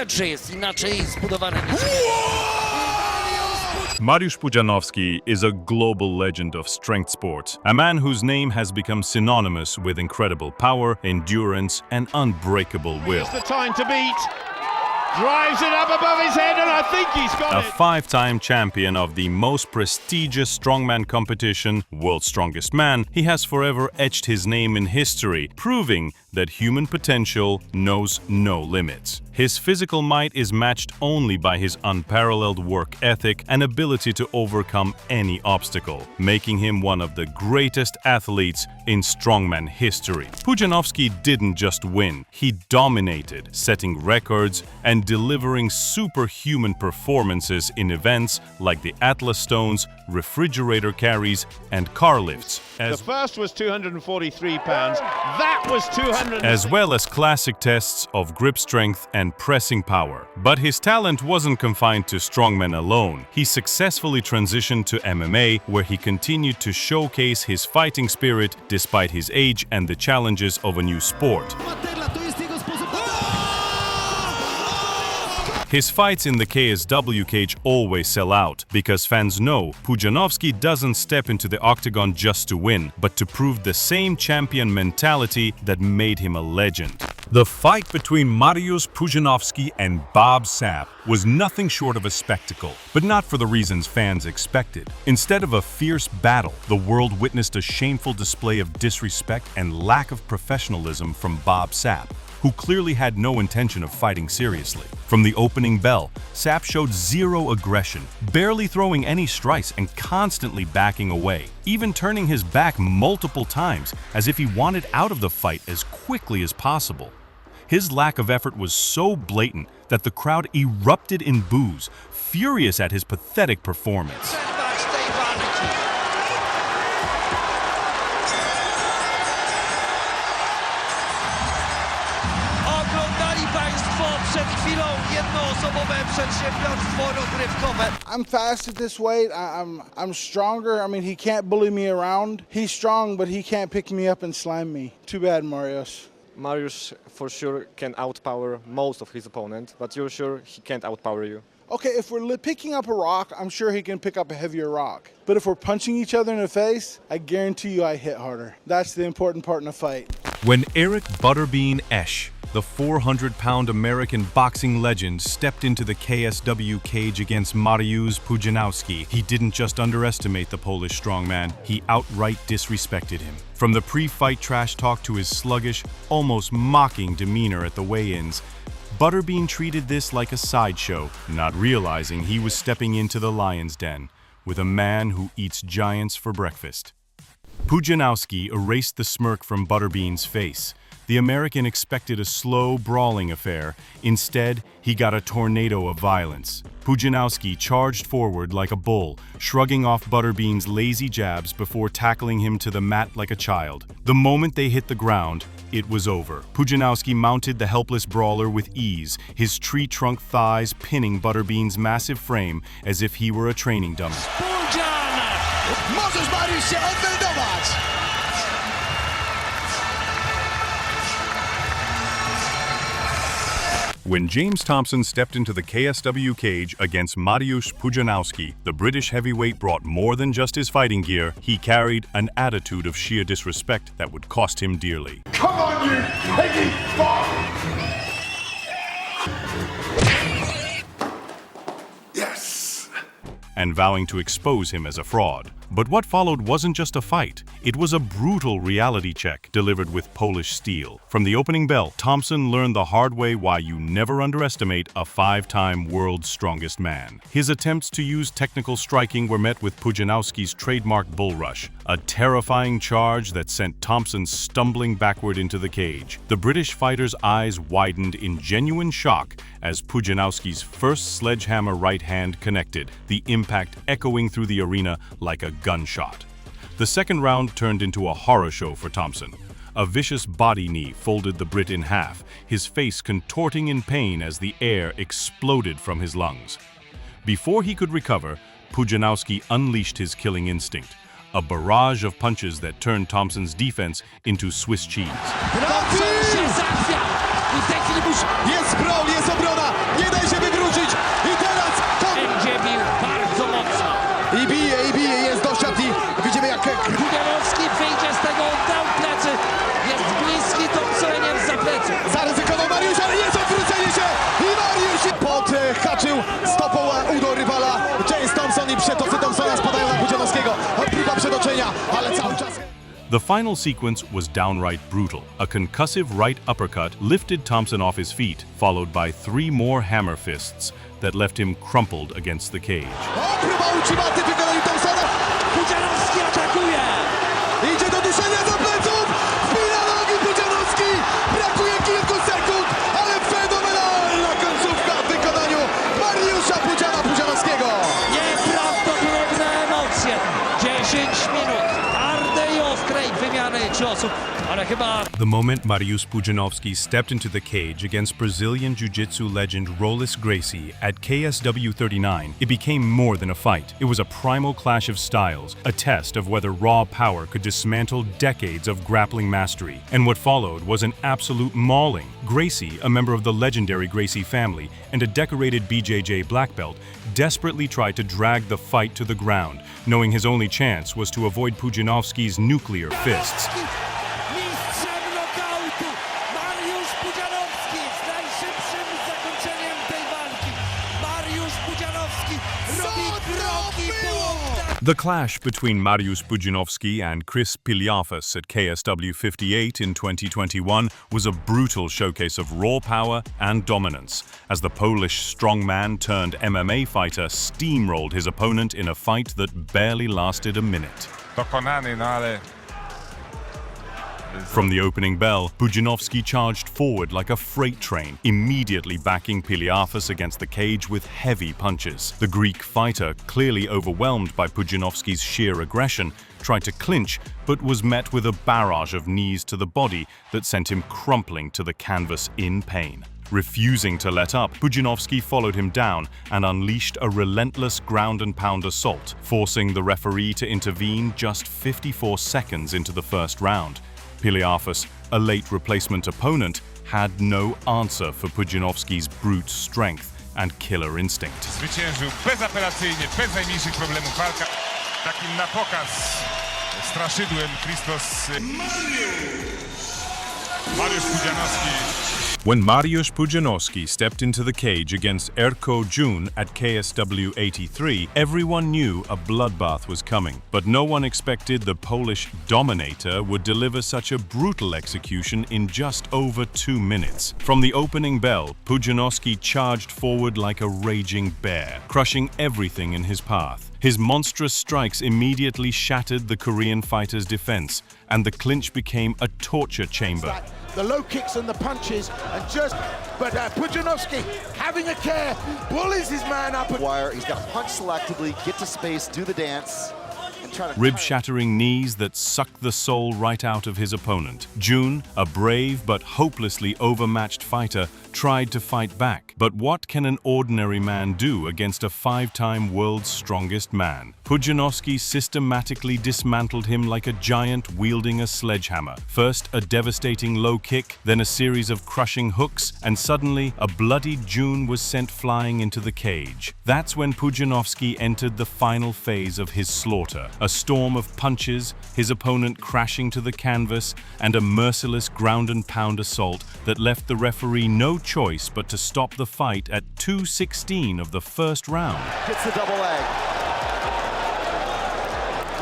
widać, że jest inaczej zbudowany niż... Mariusz Pudzianowski is a global legend of strength sports, a man whose name has become synonymous with incredible power, endurance, and unbreakable will. It's the time to beat. Drives it up above his head, and I think he's got A it. five-time champion of the most prestigious strongman competition, World's Strongest Man, he has forever etched his name in history, proving that human potential knows no limits. His physical might is matched only by his unparalleled work ethic and ability to overcome any obstacle, making him one of the greatest athletes in strongman history. Pudzianowski didn't just win, he dominated, setting records and delivering superhuman performances in events like the Atlas Stones, refrigerator carries, and car lifts. The first was 243 pounds. That was 200. As well as classic tests of grip strength and pressing power. But his talent wasn't confined to strongmen alone. He successfully transitioned to MMA, where he continued to showcase his fighting spirit despite his age and the challenges of a new sport. His fights in the KSW cage always sell out, because fans know Pudzianowski doesn't step into the octagon just to win, but to prove the same champion mentality that made him a legend. The fight between Mariusz Pudzianowski and Bob Sapp was nothing short of a spectacle, but not for the reasons fans expected. Instead of a fierce battle, the world witnessed a shameful display of disrespect and lack of professionalism from Bob Sapp, who clearly had no intention of fighting seriously. From the opening bell, Sapp showed zero aggression, barely throwing any strikes and constantly backing away, even turning his back multiple times as if he wanted out of the fight as quickly as possible. His lack of effort was so blatant that the crowd erupted in boos, furious at his pathetic performance. Przed chwilą jednoosobowe przedsiębiorstwo rozrywkowe. I'm fast at this weight. I'm stronger. I mean, he can't bully me around. He's strong, but he can't pick me up and slam me. Too bad, Mariusz. Mariusz for sure can outpower most of his opponents, but you're sure he can't outpower you? Okay, if we're picking up a rock, I'm sure he can pick up a heavier rock. But if we're punching each other in the face, I guarantee you I hit harder. That's the important part in a fight. When Eric Butterbean Esch, the 400-pound American boxing legend, stepped into the KSW cage against Mariusz Pudzianowski, he didn't just underestimate the Polish strongman, he outright disrespected him. From the pre-fight trash talk to his sluggish, almost mocking demeanor at the weigh-ins, Butterbean treated this like a sideshow, not realizing he was stepping into the lion's den with a man who eats giants for breakfast. Pudzianowski erased the smirk from Butterbean's face. The American expected a slow, brawling affair. Instead, he got a tornado of violence. Pudzianowski charged forward like a bull, shrugging off Butterbean's lazy jabs before tackling him to the mat like a child. The moment they hit the ground, it was over. Pudzianowski mounted the helpless brawler with ease, his tree-trunk thighs pinning Butterbean's massive frame as if he were a training dummy. Możesz, Mariusz, się odmeldować! When James Thompson stepped into the KSW cage against Mariusz Pudzianowski, the British heavyweight brought more than just his fighting gear. He carried an attitude of sheer disrespect that would cost him dearly. Come on, you piggy fuck! Yes! And vowing to expose him as a fraud. But what followed wasn't just a fight. It was a brutal reality check delivered with Polish steel. From the opening bell, Thompson learned the hard way why you never underestimate a five-time world's strongest man. His attempts to use technical striking were met with Pudzianowski's trademark bull rush, a terrifying charge that sent Thompson stumbling backward into the cage. The British fighter's eyes widened in genuine shock as Pudzianowski's first sledgehammer right hand connected, the impact echoing through the arena like a gunshot. The second round turned into a horror show for Thompson. A vicious body knee folded the Brit in half, his face contorting in pain as the air exploded from his lungs. Before he could recover, Pudzianowski unleashed his killing instinct, a barrage of punches that turned Thompson's defense into Swiss cheese. Jest brawl, jest obrona! The final sequence was downright brutal. A concussive right uppercut lifted Thompson off his feet, followed by 3 more hammer fists that left him crumpled against the cage. Próba ultimaty wykonali Thompsona. Pudzianowski atakuje. Idzie do duszenia do pleców. Wpina nogi Pudzianowski. Brakuje kilku sekund, ale fenomenalna końcówka w wykonaniu Mariusza Pudzianowskiego. Nieprawdopodobne emocje. 10 minut twardej, ostrej wymiany ciosów, ale chyba... The moment Mariusz Pudzianowski stepped into the cage against Brazilian Jiu-Jitsu legend Rolis Gracie at KSW 39, it became more than a fight. It was a primal clash of styles, a test of whether raw power could dismantle decades of grappling mastery. And what followed was an absolute mauling. Gracie, a member of the legendary Gracie family and a decorated BJJ black belt, desperately tried to drag the fight to the ground, knowing his only chance was to avoid Pudzianowski's nuclear fists. Mistrzem nokautu Mariusz Pudzianowski z najszybszym zakończeniem tej walki. Mariusz Pudzianowski robi kroki po... The clash between Mariusz Pudzianowski and Chris Piliafas at KSW 58 in 2021 was a brutal showcase of raw power and dominance, as the Polish strongman turned MMA fighter steamrolled his opponent in a fight that barely lasted a minute. Dokonany, no ale... From the opening bell, Pudzianowski charged forward like a freight train, immediately backing Piliafas against the cage with heavy punches. The Greek fighter, clearly overwhelmed by Pudzianowski's sheer aggression, tried to clinch but was met with a barrage of knees to the body that sent him crumpling to the canvas in pain. Refusing to let up, Pudzianowski followed him down and unleashed a relentless ground-and-pound assault, forcing the referee to intervene just 54 seconds into the first round. Piliafas, a late replacement opponent, had no answer for Pudzianowski's brute strength and killer instinct. Zwyciężył bezapelacyjnie, bez najmniejszych problemów. Walka takim na pokaz straszydłem Christos Mariusz Pudzianowski. When Mariusz Pudzianowski stepped into the cage against Erko Jun at KSW 83, everyone knew a bloodbath was coming. But no one expected the Polish dominator would deliver such a brutal execution in just over 2 minutes. From the opening bell, Pudzianowski charged forward like a raging bear, crushing everything in his path. His monstrous strikes immediately shattered the Korean fighter's defense, and the clinch became a torture chamber. The low kicks and the punches, but Pudzianowski having a care, bullies his man up. Wire, he's got to punch selectively, get to space, do the dance. Rib-shattering knees that sucked the soul right out of his opponent. Jun, a brave but hopelessly overmatched fighter, tried to fight back. But what can an ordinary man do against a 5-time world's strongest man? Pudzianowski systematically dismantled him like a giant wielding a sledgehammer. First a devastating low kick, then a series of crushing hooks, and suddenly a bloodied Jun was sent flying into the cage. That's when Pudzianowski entered the final phase of his slaughter. A storm of punches, his opponent crashing to the canvas, and a merciless ground-and-pound assault that left the referee no choice but to stop the fight at 2:16 of the first round. Gets the double leg.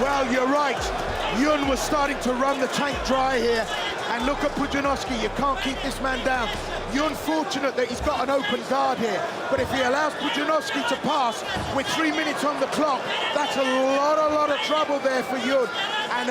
Well, you're right. Jun was starting to run the tank dry here. And look at Pudzianowski, you can't keep this man down. Jun fortunate that he's got an open guard here. But if he allows Pudzianowski to pass with 3 minutes on the clock, that's a lot of trouble there for Jun. And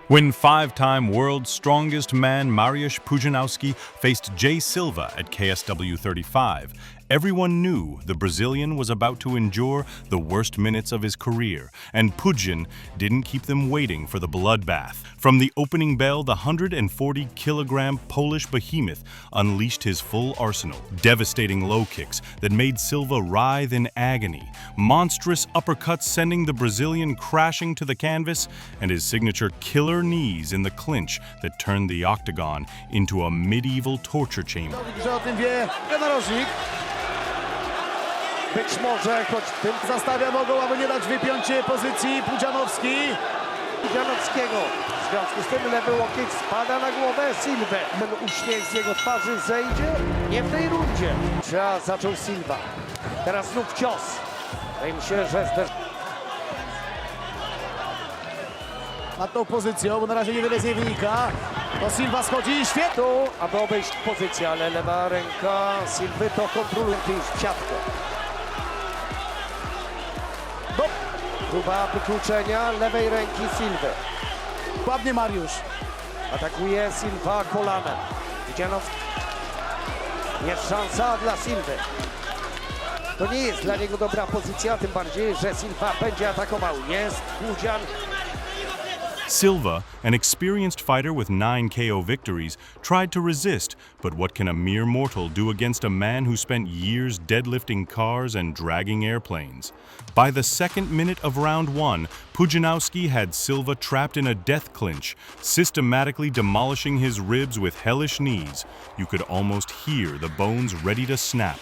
When 5-time world's strongest man Mariusz Pudzianowski faced Jay Silva at KSW 35, everyone knew the Brazilian was about to endure the worst minutes of his career, and Pudzian didn't keep them waiting for the bloodbath. From the opening bell, the 140-kilogram Polish behemoth unleashed his full arsenal, devastating low kicks that made Silva writhe in agony, monstrous uppercuts sending the Brazilian crashing to the canvas, and his signature killer knees in the clinch that turned the octagon into a medieval torture chamber. być może, choć tym zastawia nogą, aby nie dać wypiąć pozycji Pudzianowskiego. W związku z tym lewy łokieć spada na głowę Silvę. Ten uśmiech z jego twarzy zejdzie? Nie w tej rundzie. Czas zaczął Silva. Teraz znów cios. Wydaje mi się, że nad tą pozycją, bo na razie niewiele z niej wynika. To Silva schodzi i świetnie, aby obejść pozycję, ale lewa ręka Silvy to kontroluje już siatkę. Próba wykluczenia lewej ręki Silvy. Ładnie Mariusz. Atakuje Silva kolanem. Pudzianowski. Jest szansa dla Silvy. To nie jest dla niego dobra pozycja, tym bardziej, że Silva będzie atakował. Jest Pudzian. Silva, an experienced fighter with 9 KO victories, tried to resist, but what can a mere mortal do against a man who spent years deadlifting cars and dragging airplanes? By the second minute of round 1, Pudzianowski had Silva trapped in a death clinch, systematically demolishing his ribs with hellish knees. You could almost hear the bones ready to snap.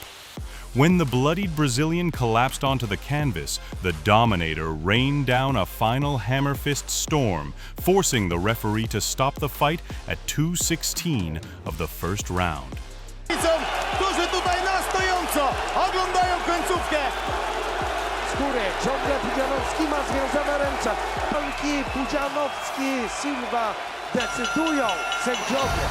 When the bloodied Brazilian collapsed onto the canvas, the Dominator rained down a final hammer fist storm, forcing the referee to stop the fight at 2:16 of the first round. Którzy tutaj na stojąco oglądają końcówkę. Skóry, ciągle Pudzianowski ma związane ręce. Walki Pudzianowski, Silva decydują sędziowie.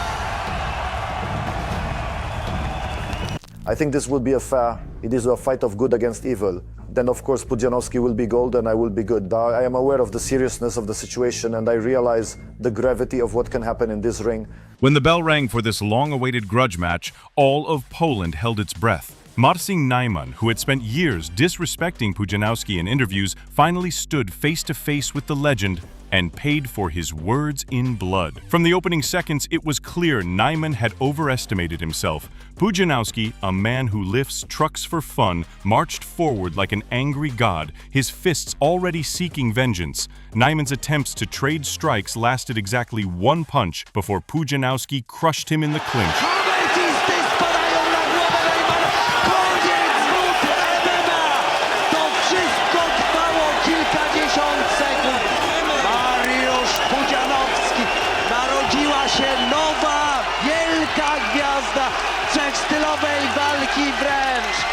I think this will be a fair. It is a fight of good against evil. Then of course Pudzianowski will be gold and I will be good. I am aware of the seriousness of the situation and I realize the gravity of what can happen in this ring. When the bell rang for this long-awaited grudge match, all of Poland held its breath. Marcin Najman, who had spent years disrespecting Pudzianowski in interviews, finally stood face-to-face with the legend and paid for his words in blood. From the opening seconds, it was clear Najman had overestimated himself. Pudzianowski, a man who lifts trucks for fun, marched forward like an angry god, his fists already seeking vengeance. Najman's attempts to trade strikes lasted exactly one punch before Pudzianowski crushed him in the clinch. Nowa, wielka gwiazda wszechstylowej walki wręcz.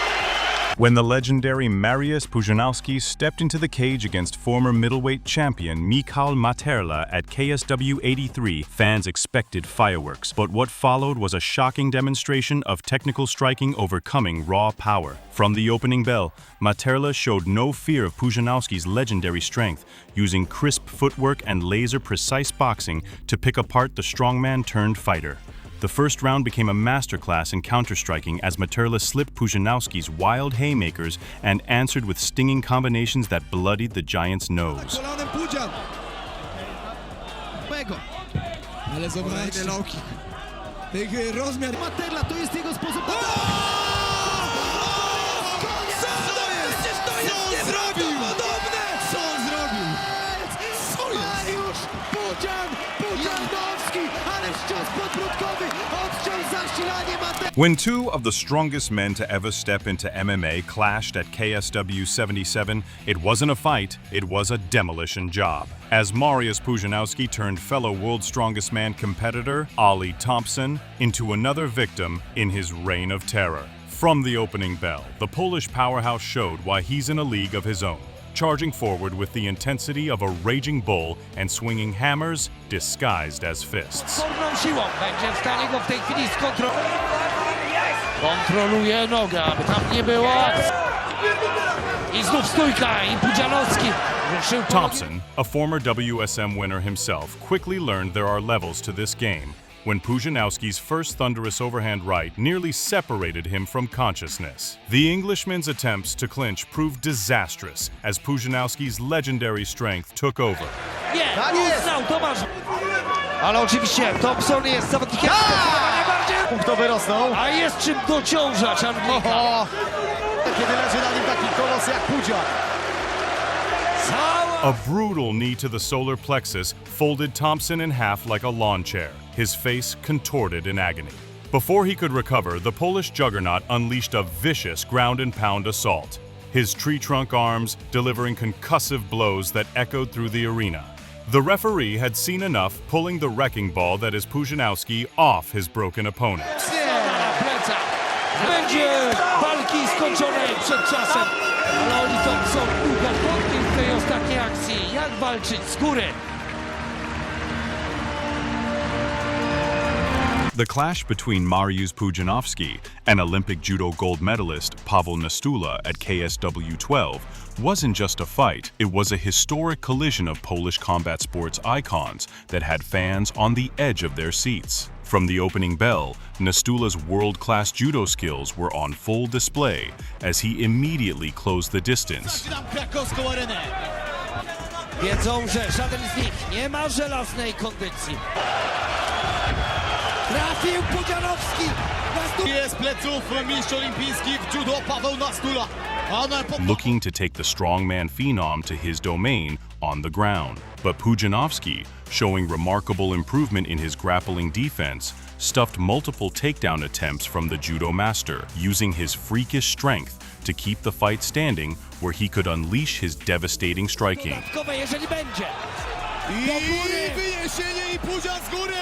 When the legendary Mariusz Pudzianowski stepped into the cage against former middleweight champion Michał Materla at KSW 83, fans expected fireworks. But what followed was a shocking demonstration of technical striking overcoming raw power. From the opening bell, Materla showed no fear of Pudzianowski's legendary strength, using crisp footwork and laser-precise boxing to pick apart the strongman-turned fighter. The first round became a masterclass in counter-striking as Materla slipped Pudzianowski's wild haymakers and answered with stinging combinations that bloodied the giant's nose. Ale zobaczcie, loki. Rozmiar Materla to jest jego sposób. Co on zrobił? Mariusz Pudzianowski, ale ścios podbródkowy, odciął zasilanie Materla. When two of the strongest men to ever step into MMA clashed at KSW 77, it wasn't a fight, it was a demolition job. As Mariusz Pudzianowski turned fellow World's Strongest Man competitor, Ali Thompson, into another victim in his reign of terror. From the opening bell, the Polish powerhouse showed why he's in a league of his own, charging forward with the intensity of a raging bull and swinging hammers disguised as fists. Sporną siłą będzie w stanie go w tej chwili skontrolować. Kontroluje nogę, aby tam nie było. I znów stójka i Pudzianowski ruszył. Thompson, a former WSM winner himself, quickly learned there are levels to this game when Pudzianowski's first thunderous overhand right nearly separated him from consciousness. The Englishman's attempts to clinch proved disastrous as Pudzianowski's legendary strength took over. Nie, uznał Tomasz. Ale oczywiście Thompson jest zawodnikiem. Punktowy rosną. A jest czym dociążać Anglika. Kiedy leży na nim taki kolos jak Pudzian. A brutal knee to the solar plexus folded Thompson in half like a lawn chair, his face contorted in agony. Before he could recover, the Polish juggernaut unleashed a vicious ground-and-pound assault, his tree trunk arms delivering concussive blows that echoed through the arena. The referee had seen enough, pulling the wrecking ball that is Pudzianowski off his broken opponent. Będzie walki skończonej przed czasem. Ale oni to są ugodni w tej ostatniej akcji. Jak walczyć z góry? The clash between Mariusz Pudzianowski and Olympic judo gold medalist Paweł Nastula at KSW 12 wasn't just a fight, it was a historic collision of Polish combat sports icons that had fans on the edge of their seats. From the opening bell, Nastula's world-class judo skills were on full display as he immediately closed the distance. Wiedzą, że żaden z nich nie ma żelaznej kondycji. Trafił Pudzianowski! Jest pleców mistrz olimpijski w judo Paweł Nastula. Looking to take the strongman phenom to his domain on the ground. But Pudzianowski, showing remarkable improvement in his grappling defense, stuffed multiple takedown attempts from the judo master, using his freakish strength to keep the fight standing where he could unleash his devastating striking. Jeżeli będzie. I wyniesienie i Pudzian z góry!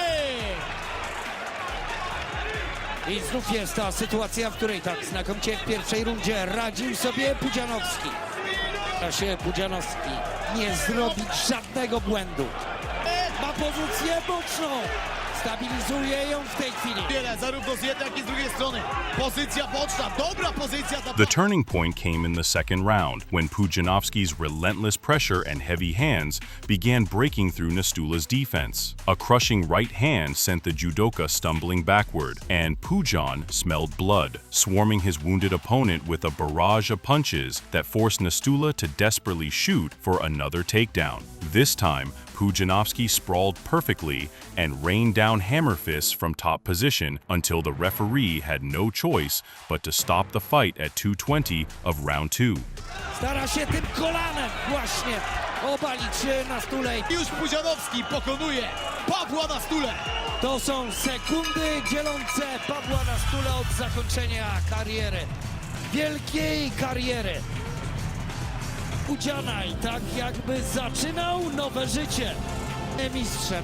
I znów jest ta sytuacja, w której tak znakomicie w pierwszej rundzie radził sobie Pudzianowski. Da się Pudzianowski nie zrobić żadnego błędu. Ma pozycję boczną. Stabilizuje ją w tej chwili. Zarówno z jednej, jak i z drugiej strony. Pozycja boczna, dobra pozycja. The turning point came in the second round, when Pudzianowski's relentless pressure and heavy hands began breaking through Nastula's defense. A crushing right hand sent the judoka stumbling backward, and Pudzian smelled blood, swarming his wounded opponent with a barrage of punches that forced Nastula to desperately shoot for another takedown. This time, Pudzianowski sprawled perfectly and rained down hammer fists from top position until the referee had no choice but to stop the fight at 2:20 of round 2. Stara się tym kolanem właśnie obalić Nastulę. Już Pudzianowski pokonuje Pawła Nastulę. To są sekundy dzielące Pawła Nastulę od zakończenia kariery. Wielkiej kariery. Pudziana i tak jakby zaczynał nowe życie. Mistrzem,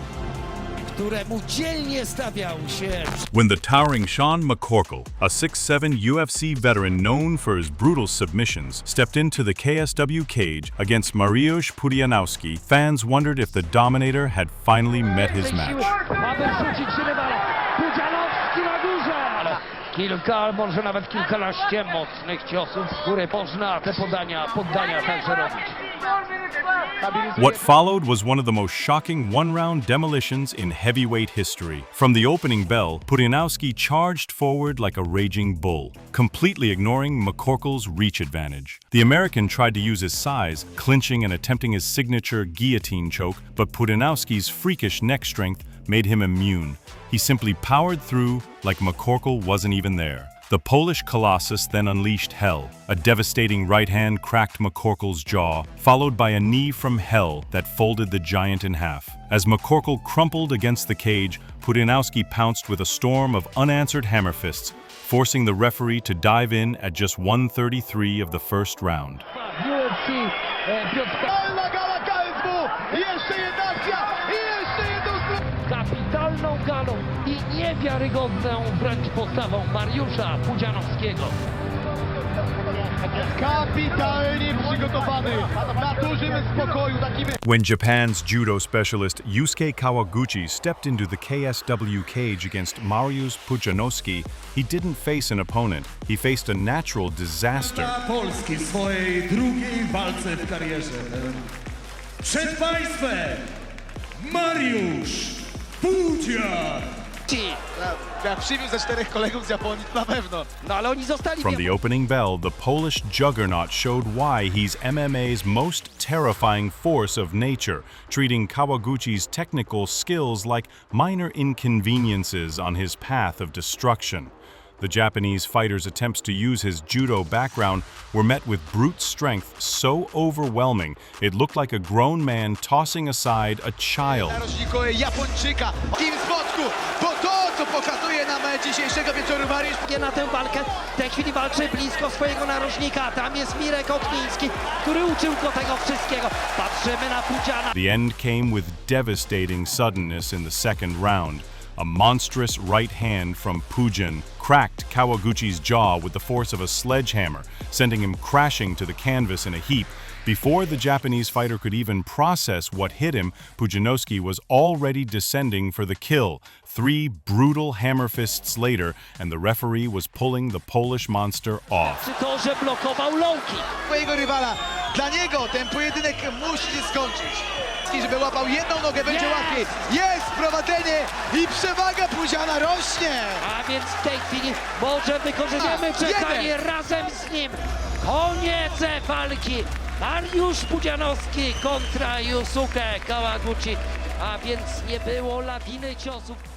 któremu dzielnie stawiał się. When the towering Sean McCorkle, a 6'7" UFC veteran known for his brutal submissions, stepped into the KSW cage against Mariusz Pudzianowski, fans wondered if the Dominator had finally met his match. Kilka, może nawet kilkanaście mocnych ciosów w górę można te poddania także robić. What followed was one of the most shocking one-round demolitions in heavyweight history. From the opening bell, Pudzianowski charged forward like a raging bull, completely ignoring McCorkle's reach advantage. The American tried to use his size, clinching and attempting his signature guillotine choke, but Pudzianowski's freakish neck strength made him immune. He simply powered through like McCorkle wasn't even there. The Polish Colossus then unleashed hell. A devastating right hand cracked McCorkle's jaw, followed by a knee from hell that folded the giant in half. As McCorkle crumpled against the cage, Pudzianowski pounced with a storm of unanswered hammer fists, forcing the referee to dive in at just 1:33 of the first round. Kapitalną galą i niewiarygodną wręcz postawą Mariusza Pudzianowskiego. Kapitalnie przygotowany, na dużym spokoju. When Japan's judo specialist Yusuke Kawaguchi stepped into the KSW cage against Mariusz Pudzianowski, he didn't face an opponent, he faced a natural disaster. Polski w swojej drugiej walce w karierze. Przed państwem Mariusz Pudzian! Jak przywiózł ze 4 kolegów z Japonii, na pewno. No ale oni zostali. From the opening bell, the Polish juggernaut showed why he's MMA's most terrifying force of nature, treating Kawaguchi's technical skills like minor inconveniences on his path of destruction. The Japanese fighter's attempts to use his judo background were met with brute strength so overwhelming, it looked like a grown man tossing aside a child. Narożnikowe Japończyka w tym spotku, bo to, co pokazuje nam dzisiejszego wieczoru Mariusz. Na tę walkę w tej chwili walczy blisko swojego narożnika. Tam jest Mirek Okniński, który uczył go tego wszystkiego. Patrzymy na Pudziana. The end came with devastating suddenness in the second round. A monstrous right hand from Pudzian cracked Kawaguchi's jaw with the force of a sledgehammer, sending him crashing to the canvas in a heap. Before the Japanese fighter could even process what hit him, Pudzianowski was already descending for the kill, 3 brutal hammer fists later, and the referee was pulling the Polish monster off. Przy to, że blokował Lowki. Twojego rywala. Dla niego ten pojedynek musi się skończyć. Żeby łapał jedną nogę, będzie łatwiej. Jest prowadzenie i przewaga Pudziana rośnie. A więc w tej chwili może wykorzystamy czekanie razem z nim. Koniec walki. Mariusz Pudzianowski kontra Yusuke Kawaguchi. A więc nie było lawiny ciosów.